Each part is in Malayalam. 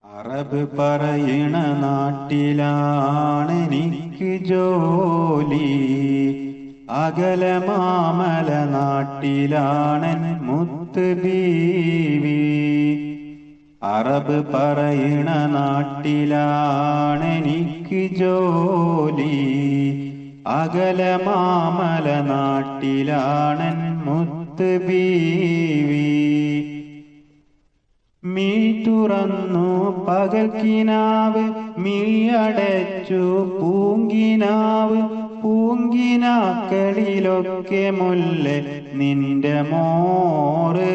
അറബ് പറയണ നാട്ടിലാണെനിക്ക് ജോലി, അകല മാമല നാട്ടിലാണൻ മുത്ത് ബീവി. അറബ് പറയണ നാട്ടിലാണെനിക്ക് ജോലി, അകല മാമല നാട്ടിലാണൻ മുത്ത് ബീവി. മീ തുറന്നു പകൽക്കിനാവ്, മിഴിയടച്ചു പൂങ്കിനാവ്. പൂങ്കിനാക്കളിലൊക്കെ മുല്ല നിന്റെ മോറ്,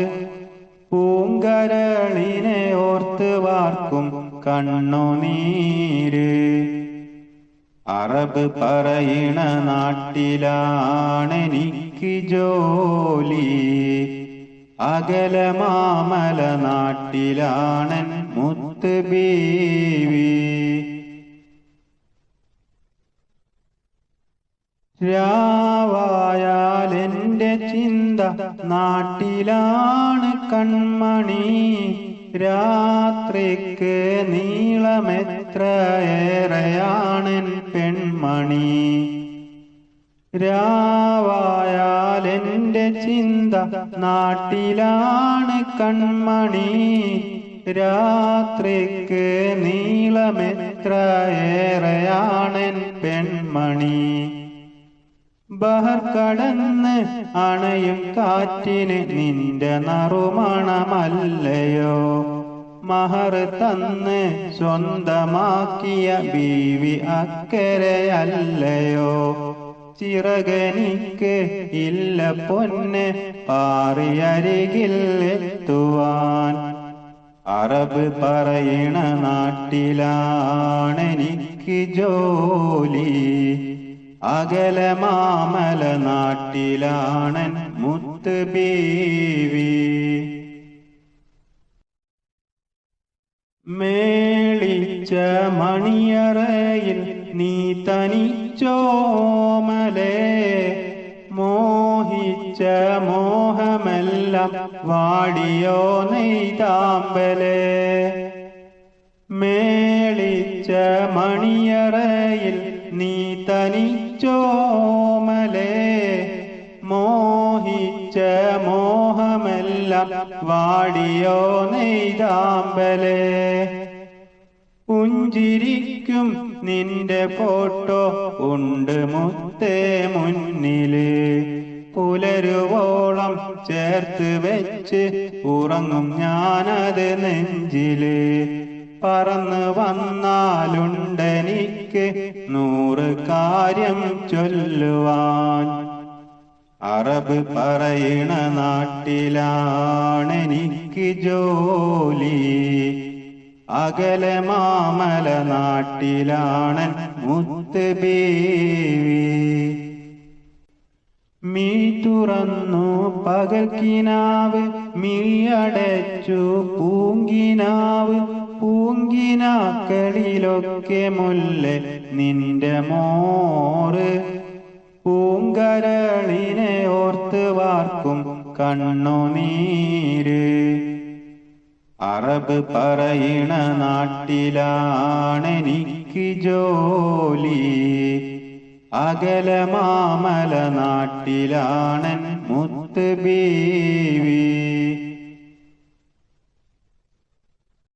പൂങ്കരളിനെ ഓർത്ത് വാർക്കും കണ്ണുനീര്. അറബ് പറയണ നാട്ടിലാണെനിക്ക് ജോലി, അകല മാമല നാട്ടിലാണൻ മുത്ത് ബീവി. രാവായാലെന്റെ ചിന്ത നാട്ടിലാണ് കൺമണി, രാത്രിക്ക് നീളമെത്രയേറെയാണെൻ പെൺമണി. രാവായാലെന്റെ ചിന്ത നാട്ടിലാണ് കൺമണി, രാത്രിക്ക് നീളമെത്രയേറെയാണെൻ പെൺമണി. ബഹർ കടന്ന് അണയും കാറ്റിന് നിന്റെ നറുമണമല്ലയോ, മഹർ തന്ന് സ്വന്തമാക്കിയ ബീവി അക്കരയല്ലയോ. ചിറകനിക്ക് ഇല്ല പൊന്ന് പാറിയരികിൽ എത്തുവാൻ. അറബ് പറയണ നാട്ടിലാണെനിക്ക് ജോലി, അകല മാമല നാട്ടിലാണൻ മുത്ത് ബീവി. മേളിച്ച മണിയറയിൽ നീ തനിച്ചോമലേ, മോഹിച്ച മോഹമെല്ലാം വാടിയോ നെയ്താമ്പലേ. മേളിച്ച മണിയറയിൽ നീ തനിച്ചോമലേ, മോഹിച്ച മോഹമെല്ലാം വാടിയോ നെയ്താമ്പലേ. പുഞ്ചിരിക്കും നിന്റെ ഫോട്ടോ ഉണ്ട് മുത്തേ മുന്നില്, പുലരുവോളം ചേർത്ത് വെച്ച് ഉറങ്ങും ഞാനത് നെഞ്ചില്. പറന്ന് വന്നാലുണ്ടെനിക്ക് 100 കാര്യം ചൊല്ലുവാൻ. അറബ് പറയണ നാട്ടിലാണെനിക്ക് ജോലി, അകല മാമല നാട്ടിലാണൻ മുത്ത് ബീവി. മീ തുറന്നു പകൽക്കിനാവ്, മിഴിയടച്ചു പൂങ്കിനാവ്. പൂങ്കിനാക്കളിലൊക്കെ മുല്ല നിന്റെ മോറ്, പൂങ്കരളിനെ ഓർത്ത് വാർക്കും കണ്ണുനീര്. അറബ് പറയണ നാട്ടിലാണെനിക്ക് ജോലി, അകല മാമല നാട്ടിലാണൻ മുത്ത് ബീവി.